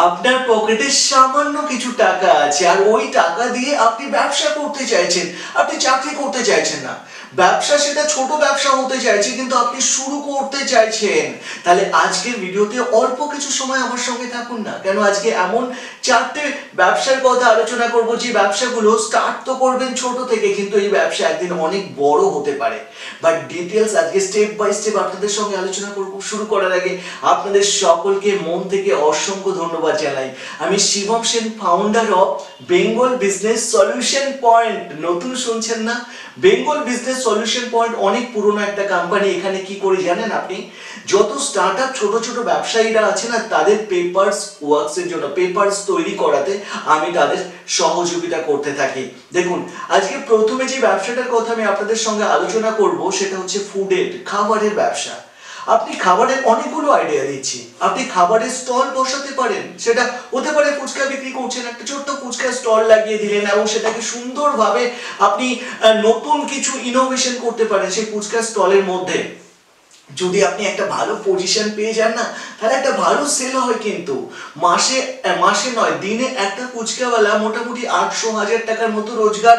আপনার পকেটে সামান্য কিছু টাকা আছে আর ওই টাকা দিয়ে আপনি ব্যবসা করতে চাইছেন, আপনি চাকরি করতে চাইছেন না। ব্যবসা সেটা ছোট ব্যবসা হতে চাইছে, কিন্তু আপনি শুরু করতে চাইছেন। তাহলে আজকের ভিডিওতে অল্প কিছু সময় আমার সঙ্গে থাকুন না কেন, আজকে এমন 4টে ব্যবসার কথা আলোচনা করব যে ব্যবসাগুলো স্টার্ট তো করবেন ছোট থেকে, কিন্তু এই ব্যবসা একদিন অনেক বড় হতে পারে। বাট ডিটেলস আজকে স্টেপ বাই স্টেপ আপনাদের সঙ্গে আলোচনা করব। শুরু করার আগে আপনাদের সকলকে মন থেকে অসংখ্য ধন্যবাদ জানাই। আমি Shivam Sen, founder of Bengal business solution point. নতুন শুনছেন না? বেঙ্গল বিজনেস সলিউশন পয়েন্ট অনেক পুরনো একটা কোম্পানি। এখানে কি করি জানেন আপনি? যত স্টার্টআপ ছোট ছোট ব্যবসায়ীরা আছে না, তাদের পেপারস ওয়ার্কস এর জন্য, পেপারস তৈরি করাতে আমি তাদের সহযোগিতা করতে থাকি। দেখুন, আজকে প্রথমে যে ব্যবসাটার কথা আমি আপনাদের সঙ্গে আলোচনা করব সেটা হচ্ছে ফুডের, খাবারের ব্যবসা। আপনি খাবারের অনেকগুলো আইডিয়া দিচ্ছি। আপনি খাবারের স্টল বসাতে পারেন। সেটা হতে পারে ফুচকা বিক্রি করছেন, একটা ছোট্ট ফুচকা স্টল লাগিয়ে দিলেন এবং সেটাকে সুন্দরভাবে আপনি নতুন কিছু ইনোভেশন করতে পারেন সেই ফুচকা স্টলের মধ্যে। যদি আপনি একটা ভালো পজিশন পেয়ে যান না, তাহলে একটা ভালো সেল হয়। কিন্তু মাসে নয়, দিনে একটা ফুচকাওয়ালা মোটামুটি 800,000 টাকার মতো রোজগার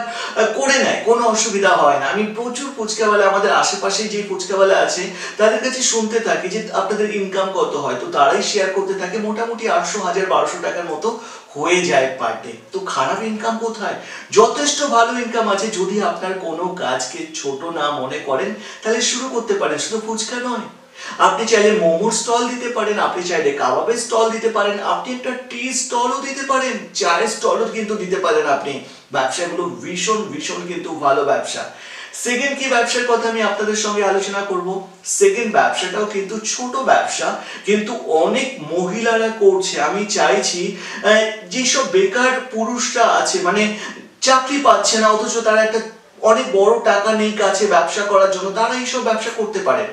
করে নেয়, কোনো অসুবিধা হয় না। আমি প্রচুর ফুচকাওয়ালা, আমাদের আশেপাশে যে ফুচকাওয়ালা আছে তাদের কাছে শুনতে থাকি যে আপনাদের ইনকাম কত হয়, তো তারাই শেয়ার করতে থাকে মোটামুটি 800,000 1200 টাকার মতো হয়ে যায় পার ডে। তো খারাপ ইনকাম কোথায়? যথেষ্ট ভালো ইনকাম আছে। যদি আপনার কোনো কাজকে ছোট না মনে করেন তাহলে শুরু করতে পারেন। শুধু ফুচকা নয়, আপনি চাইলে মোমোর স্টল দিতে পারেন, আপনি চাইলে কাবাবের স্টল দিতে পারেন, আপনি একটা টি স্টলও দিতে পারেন, চায়ের স্টলও কিন্তু দিতে পারেন আপনি। ব্যবসাগুলো ভীষণ ভীষণ কিন্তু ভালো ব্যবসা। সেকেন্ড কি ব্যবসার কথা আমি আপনাদের সঙ্গে আলোচনা করব। সেকেন্ড ব্যবসাটাও কিন্তু ছোট ব্যবসা, কিন্তু অনেক মহিলারা করছে। আমি চাইছি যেসব বেকার পুরুষরা আছে, মানে চাকরি পাচ্ছে না অথচ তারা একটা অনেক বড় টাকা নেই কাছে ব্যবসা করার জন্য, তারা এইসব ব্যবসা করতে পারে।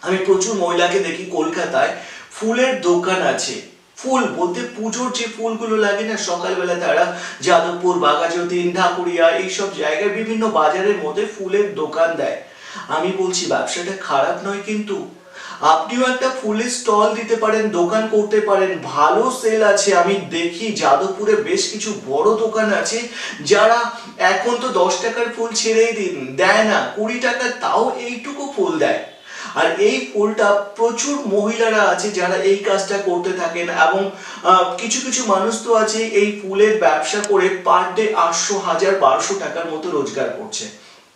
আমি প্রচুর মহিলাকে দেখি কলকাতায় ফুলের দোকান আছে। ফুল বলতে পুজোর যে ফুলগুলো লাগে না, সকালবেলা তারা যাদবপুর, বাঘাযতীন, ঢাকুরিয়া এইসব জায়গায় বিভিন্ন বাজারের মধ্যে ফুলের দোকান দেয়। আমি বলছি ব্যবসাটা খারাপ নয়, কিন্তু আপনিও একটা ফুলের স্টল দিতে পারেন, দোকান করতে পারেন, ভালো সেল আছে। আমি দেখি যাদবপুরে বেশ কিছু বড় দোকান আছে যারা এখন তো 10 টাকার ফুল ছেড়েই দিন, দেয় না 20 টাকা, তাও এইটুকু ফুল দেয়। আর এই ফুলটা প্রচুর মহিলারা আছে যারা এই কাজটা করতে থাকেন, এবং কিছু কিছু মানুষ তো আছে এই ফুলের ব্যবসা করে পার ডে 800, 1000, 1200 টাকার মতো রোজগার করছে।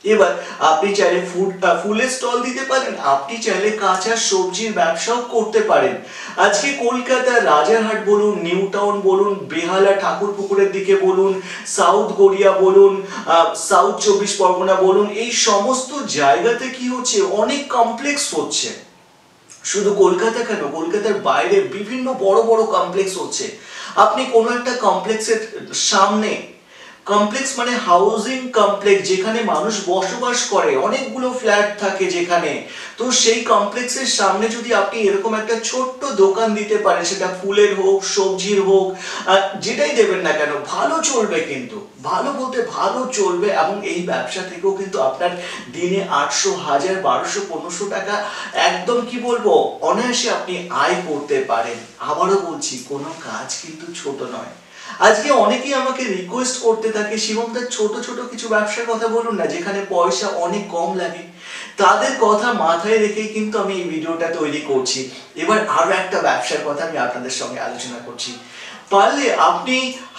এবার আপনি চাইলে ফুলের স্টল দিতে পারেন, আপনি চাইলে কাঁচা সবজির ব্যবসাও করতে পারেন। আজকে কলকাতার রাজারহাট বলুন, নিউ টাউন বলুন, বেহালা ঠাকুরপুকুরের দিকে বলুন, সাউথ গড়িয়া বলুন, সাউথ 24 পরগনা বলুন, এই সমস্ত জায়গাতে কি হচ্ছে, অনেক কমপ্লেক্স হচ্ছে। শুধু কলকাতা কেন, কলকাতার বাইরে বিভিন্ন বড় বড় কমপ্লেক্স হচ্ছে। আপনি কোনো একটা কমপ্লেক্সের সামনে, কমপ্লেক্স মানে হাউজিং কমপ্লেক্স, যেখানে মানুষ বসবাস করে, অনেকগুলো ফ্ল্যাট থাকে যেখানে, তো সেই কমপ্লেক্সের সামনে যদি আপনি এরকম একটা ছোট্ট দোকান দিতে পারেন, সেটা ফুলের হোক, সবজির হোক, যেটাই দেবেন না কেন, ভালো চলবে। কিন্তু ভালো বলতে ভালো চলবে, এবং এই ব্যবসা থেকেও কিন্তু আপনার দিনে 800, 1000, 1200, 1500 টাকা একদম কি বলবো অনায়াসে আপনি আয় করতে পারেন। আবারও বলছি, কোনো কাজ কিন্তু ছোট নয়। আজকে অনেকেই আমাকে রিকোয়েস্ট করতে থাকে, শিবমদা ছোট ছোট কিছু ব্যবসার কথা বলুন না যেখানে পয়সা অনেক কম লাগে। তাদের কথা মাথায় রেখেই কিন্তু আমি এই ভিডিওটা তৈরি করছি। এবার আরো একটা ব্যবসার কথা আমি আপনাদের সঙ্গে আলোচনা করছি। পারলে আপনি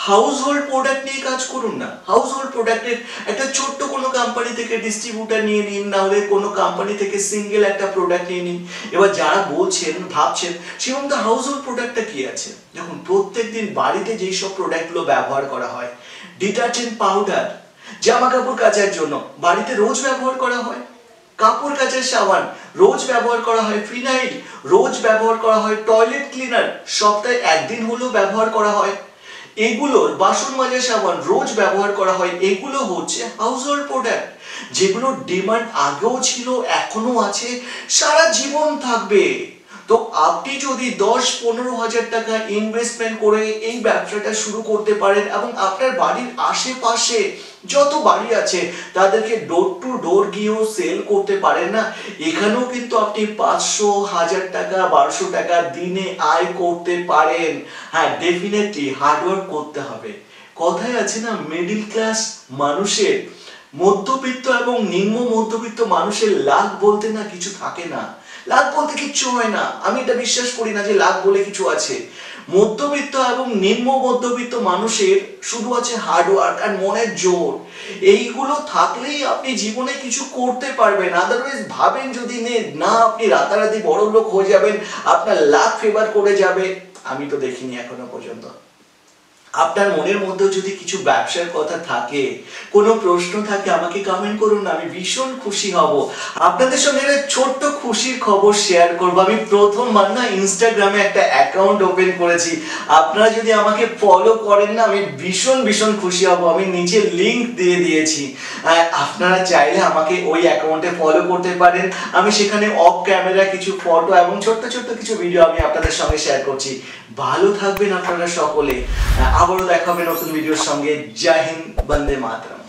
হাউস হোল্ড প্রোডাক্ট নিয়ে কাজ করুন না। হাউস হোল্ড প্রোডাক্টের একটা ছোট্ট কোনো কোম্পানি থেকে ডিস্ট্রিবিউটার নিয়ে নিন, না হলে কোনো কোম্পানি থেকে সিঙ্গেল একটা প্রোডাক্ট নিয়ে নিন। এবার যারা বলছেন, ভাবছেন শিবমদা হাউস হোল্ড প্রোডাক্টটা কি আছে, দেখুন প্রত্যেকদিন বাড়িতে যেই সব প্রোডাক্টগুলো ব্যবহার করা হয়, ডিটারজেন্ট পাউডার, জামা কাপড় কাচার জন্য বাড়িতে রোজ ব্যবহার করা হয়, কাপড় কাচার সাবান রোজ ব্যবহার করা হয়, ফিনাইল রোজ ব্যবহার করা হয়, টয়লেট ক্লিনার সপ্তাহে একদিন হলেও ব্যবহার করা হয়, এগুলো বাসন মাজার সাবান রোজ ব্যবহার করা হয়। এগুলো হচ্ছে হাউসহোল্ড প্রোডাক্ট, যেগুলো ডিমান্ড আগেও ছিল, এখনো আছে, সারা জীবন থাকবে। তো আপনি যদি 10-15 হাজার টাকা ইনভেস্টমেন্ট করে এই ব্যবসাটা শুরু করতে পারেন এবং আপনার বাড়ির আশেপাশে যত বাড়ি আছে তাদেরকে ডোর টু ডোর গিয়েও সেল করতে পারেন না, এখানেও কিন্তু আপনি 500, 1000 টাকা, 1200 টাকা দিনে আয় করতে পারেন। হ্যাঁ, ডেফিনেটলি হার্ডওয়ার্ক করতে হবে। কথায় আছে না, মিডল ক্লাস মানুষের, মধ্যবিত্ত এবং নিম্ন মধ্যবিত্ত মানুষের লাখ বলতে না কিছু থাকে না, লাখ বলতে কিচ্ছু হয় না। আমি এটা বিশ্বাস করি না যে লাখ বলে কিছু আছে। মধ্যবিত্ত এবং নিম্ন মধ্যবিত্ত মানুষের শুধু আছে হার্ডওয়ার্ক আর মনের জোর। এইগুলো থাকলেই আপনি জীবনে কিছু করতে পারবেন। আদারওয়াইজ ভাবেন যদি না আপনি রাতারাতি বড় লোক হয়ে যাবেন, আপনার লাক ফেভার করে যাবে, আমি তো দেখিনি এখনো পর্যন্ত। আপনার মনের মধ্যে যদি কিছু ব্যবসার কথা থাকে, কোনো প্রশ্ন থাকে, আমাকে কমেন্ট করুন, আমি ভীষণ খুশি হব। আপনাদের সঙ্গে একটা ছোট্ট খুশির খবর শেয়ার করব। আমি প্রথমবার না ইনস্টাগ্রামে একটা অ্যাকাউন্ট ওপেন করেছি। আপনারা যদি আমাকে ফলো করেন না, আমি ভীষণ খুশি হব। আমি নিচে লিংক দিয়ে দিয়েছি, আপনারা চাইলে আমাকে ওই অ্যাকাউন্টে ফলো করতে পারেন। আমি সেখানে অফ ক্যামেরা কিছু ফটো এবং ছোট্ট কিছু ভিডিও আমি আপনাদের সঙ্গে শেয়ার করছি। ভালো থাকবেন আপনারা সকলে। আবারও দেখা হবে নতুন ভিডিওর সঙ্গে। জয় হিন্দ, বন্দে মাতরম।